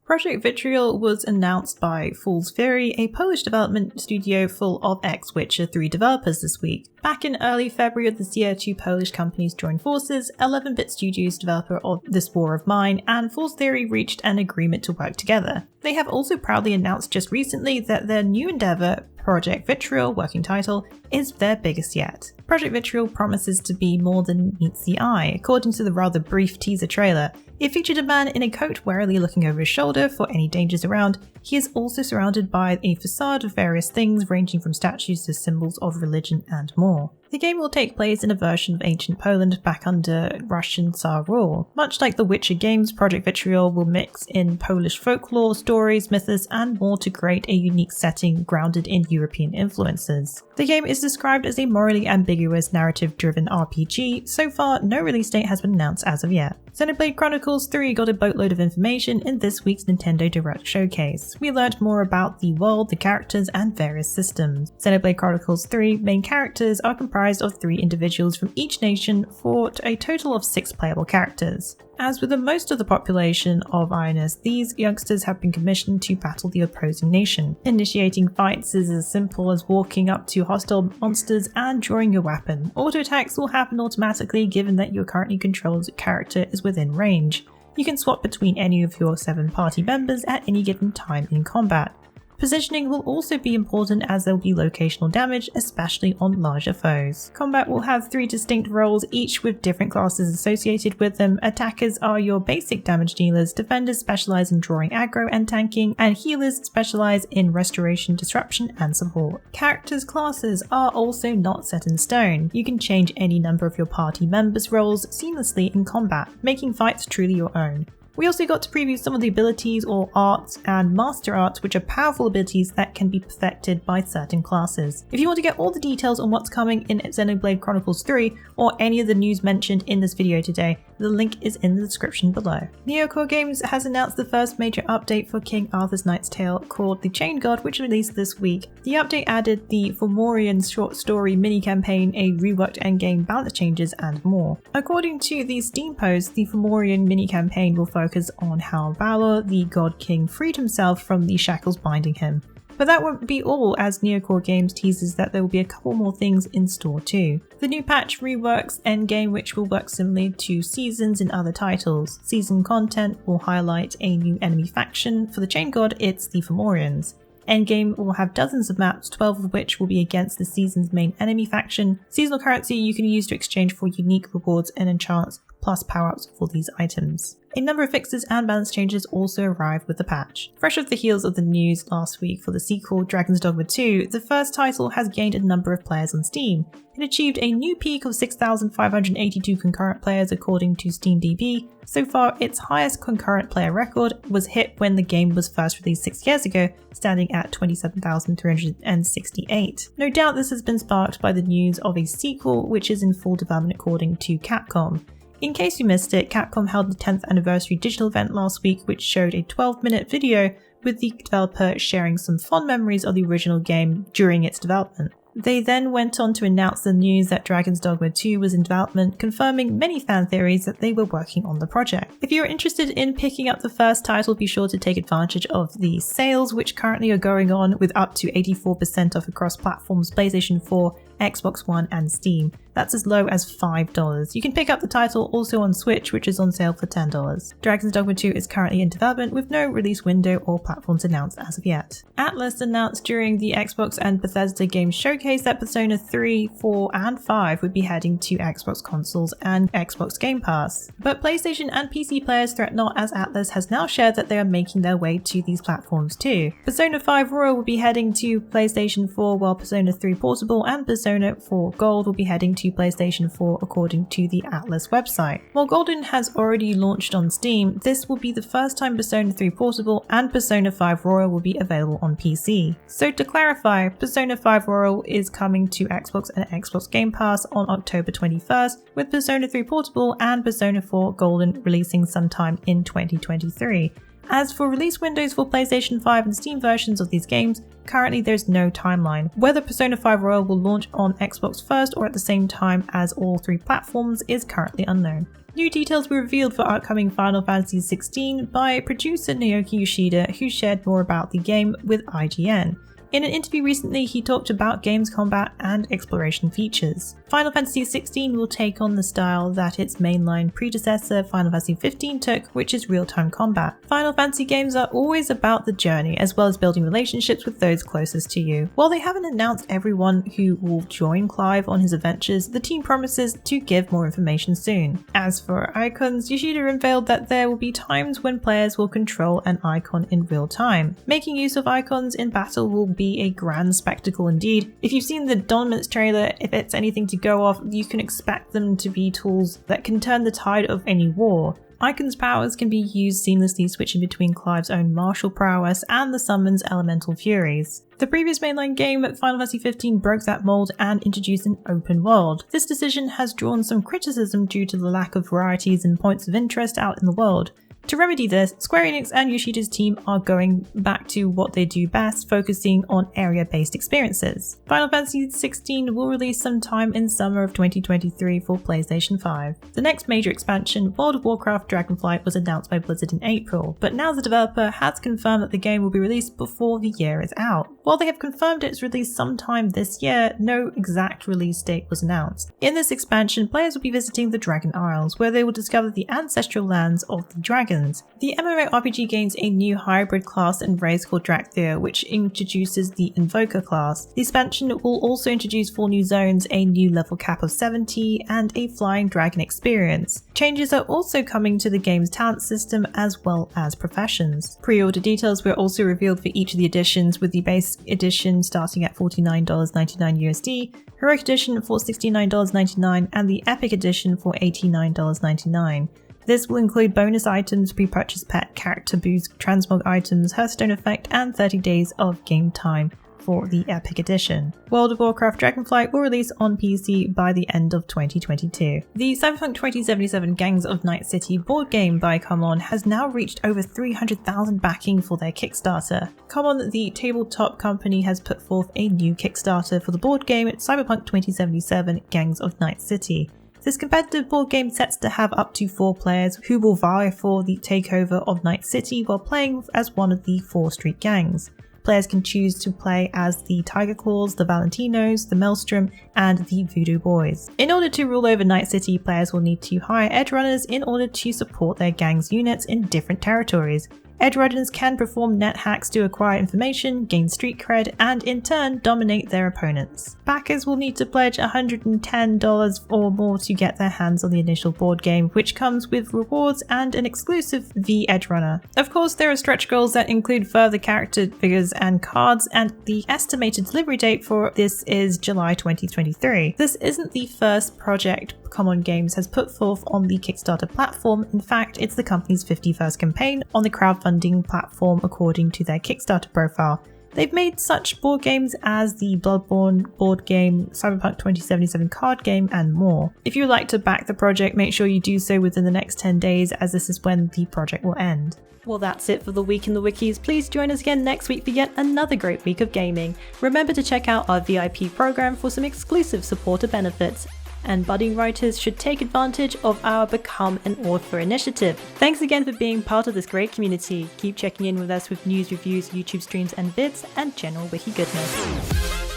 Project Vitriol was announced by Fool's Fury, a Polish development studio full of ex-Witcher 3 developers this week. Back in early February of this year, two Polish companies joined forces, 11-Bit Studios, developer of This War of Mine, and Fool's Theory reached an agreement to work together. They have also proudly announced just recently that their new endeavour, Project Vitriol, working title, is their biggest yet. Project Vitriol promises to be more than meets the eye. According to the rather brief teaser trailer, it featured a man in a coat warily looking over his shoulder for any dangers around. He is also surrounded by a facade of various things ranging from statues to symbols of religion and more. The game will take place in a version of ancient Poland back under Russian Tsar rule. Much like the Witcher games, Project Vitriol will mix in Polish folklore, stories, mythos, and more to create a unique setting grounded in European influences. The game is described as a morally ambiguous, narrative-driven RPG. So far, no release date has been announced as of yet. Xenoblade Chronicles 3 got a boatload of information in this week's Nintendo Direct showcase. We learned more about the world, the characters, and various systems. Xenoblade Chronicles 3 main characters are comprised of 3 individuals from each nation for a total of 6 playable characters. As with most of the population of Ionis, these youngsters have been commissioned to battle the opposing nation. Initiating fights is as simple as walking up to hostile monsters and drawing your weapon. Auto attacks will happen automatically given that your currently controlled character is within range. You can swap between any of your 7 party members at any given time in combat. Positioning will also be important as there will be locational damage, especially on larger foes. Combat will have 3 distinct roles, each with different classes associated with them. Attackers are your basic damage dealers, defenders specialise in drawing aggro and tanking, and healers specialise in restoration, disruption, and support. Characters' classes are also not set in stone. You can change any number of your party members' roles seamlessly in combat, making fights truly your own. We also got to preview some of the abilities or arts and master arts, which are powerful abilities that can be perfected by certain classes. If you want to get all the details on what's coming in Xenoblade Chronicles 3 or any of the news mentioned in this video today, the link is in the description below. Neocore Games has announced the first major update for King Arthur's Knight's Tale called The Chain God, which released this week. The update added the Fomorian short story mini-campaign, a reworked endgame, balance changes, and more. According to the Steam post, the Fomorian mini-campaign will focus on how Balor, the God King, freed himself from the shackles binding him. But that won't be all, as Neocore Games teases that there will be a couple more things in store too. The new patch reworks Endgame, which will work similarly to Seasons in other titles. Season content will highlight a new enemy faction. For the Chain God, it's the Fomorians. Endgame will have dozens of maps, 12 of which will be against the season's main enemy faction. Seasonal currency you can use to exchange for unique rewards and enchants, plus power-ups for these items. A number of fixes and balance changes also arrived with the patch. Fresh off the heels of the news last week for the sequel Dragon's Dogma 2, the first title has gained a number of players on Steam. It achieved a new peak of 6,582 concurrent players according to SteamDB. So far, its highest concurrent player record was hit when the game was first released 6 years ago, standing at 27,368. No doubt this has been sparked by the news of a sequel which is in full development according to Capcom. In case you missed it, Capcom held the 10th anniversary digital event last week, which showed a 12-minute video with the developer sharing some fond memories of the original game during its development. They then went on to announce the news that Dragon's Dogma 2 was in development, confirming many fan theories that they were working on the project. If you're interested in picking up the first title, be sure to take advantage of the sales, which currently are going on with up to 84% off across platforms PlayStation 4, Xbox One, and Steam. That's as low as $5. You can pick up the title also on Switch, which is on sale for $10. Dragon's Dogma 2 is currently in development with no release window or platforms announced as of yet. Atlus announced during the Xbox and Bethesda Games Showcase that Persona 3, 4, and 5 would be heading to Xbox consoles and Xbox Game Pass. But PlayStation and PC players threat not, as Atlus has now shared that they are making their way to these platforms too. Persona 5 Royal will be heading to PlayStation 4, while Persona 3 Portable and Persona 4 Gold will be heading to PlayStation 4 according to the Atlus website. While Golden has already launched on Steam, this will be the first time Persona 3 Portable and Persona 5 Royal will be available on PC. So to clarify, Persona 5 Royal is coming to Xbox and Xbox Game Pass on October 21st, with Persona 3 Portable and Persona 4 Golden releasing sometime in 2023. As for release windows for PlayStation 5 and Steam versions of these games, currently there's no timeline. Whether Persona 5 Royal will launch on Xbox first or at the same time as all 3 platforms is currently unknown. New details were revealed for upcoming Final Fantasy XVI by producer Naoki Yoshida, who shared more about the game with IGN. In an interview recently, he talked about game's combat and exploration features. Final Fantasy XVI will take on the style that its mainline predecessor Final Fantasy XV took, which is real-time combat. Final Fantasy games are always about the journey, as well as building relationships with those closest to you. While they haven't announced everyone who will join Clive on his adventures, the team promises to give more information soon. As for icons, Yoshida unveiled that there will be times when players will control an icon in real time. Making use of icons in battle will be a grand spectacle indeed. If you've seen the Dominance trailer, if it's anything to go off, you can expect them to be tools that can turn the tide of any war. Icons' powers can be used seamlessly, switching between Clive's own martial prowess and the summon's elemental furies. The previous mainline game, Final Fantasy XV, broke that mold and introduced an open world. This decision has drawn some criticism due to the lack of varieties and points of interest out in the world. To remedy this, Square Enix and Yoshida's team are going back to what they do best, focusing on area-based experiences. Final Fantasy XVI will release sometime in summer of 2023 for PlayStation 5. The next major expansion, World of Warcraft Dragonflight, was announced by Blizzard in April, but now the developer has confirmed that the game will be released before the year is out. While they have confirmed its release sometime this year, no exact release date was announced. In this expansion, players will be visiting the Dragon Isles, where they will discover the ancestral lands of the dragons. The MMORPG gains a new hybrid class and race called Drakthir, which introduces the Invoker class. The expansion will also introduce 4 new zones, a new level cap of 70, and a flying dragon experience. Changes are also coming to the game's talent system as well as professions. Pre-order details were also revealed for each of the editions, with the base edition starting at $49.99 USD, Heroic Edition for $69.99, and the Epic Edition for $89.99. This will include bonus items, pre-purchase pet, character boost, transmog items, Hearthstone effect, and 30 days of game time for the Epic Edition. World of Warcraft Dragonflight will release on PC by the end of 2022. The Cyberpunk 2077 Gangs of Night City board game by CMON has now reached over 300,000 backing for their Kickstarter. CMON, the tabletop company, has put forth a new Kickstarter for the board game Cyberpunk 2077 Gangs of Night City. This competitive board game sets to have up to 4 players who will vie for the takeover of Night City while playing as one of the 4 street gangs. Players can choose to play as the Tiger Claws, the Valentinos, the Maelstrom, and the Voodoo Boys. In order to rule over Night City, players will need to hire edge runners in order to support their gang's units in different territories. Edge runners can perform net hacks to acquire information, gain street cred, and in turn dominate their opponents. Backers will need to pledge $110 or more to get their hands on the initial board game, which comes with rewards and an exclusive V Edge Runner. Of course, there are stretch goals that include further character figures and cards, and the estimated delivery date for this is July 2023. This isn't the first project CMON Games has put forth on the Kickstarter platform. In fact, it's the company's 51st campaign on the crowdfunding platform according to their Kickstarter profile. They've made such board games as the Bloodborne board game, Cyberpunk 2077 card game, and more. If you would like to back the project, make sure you do so within the next 10 days, as this is when the project will end. Well, that's it for the Week in the Wikis. Please join us again next week for yet another great week of gaming. Remember to check out our VIP program for some exclusive supporter benefits. And budding writers should take advantage of our Become an Author initiative. Thanks again for being part of this great community. Keep checking in with us with news, reviews, YouTube streams and vids, and general wiki goodness.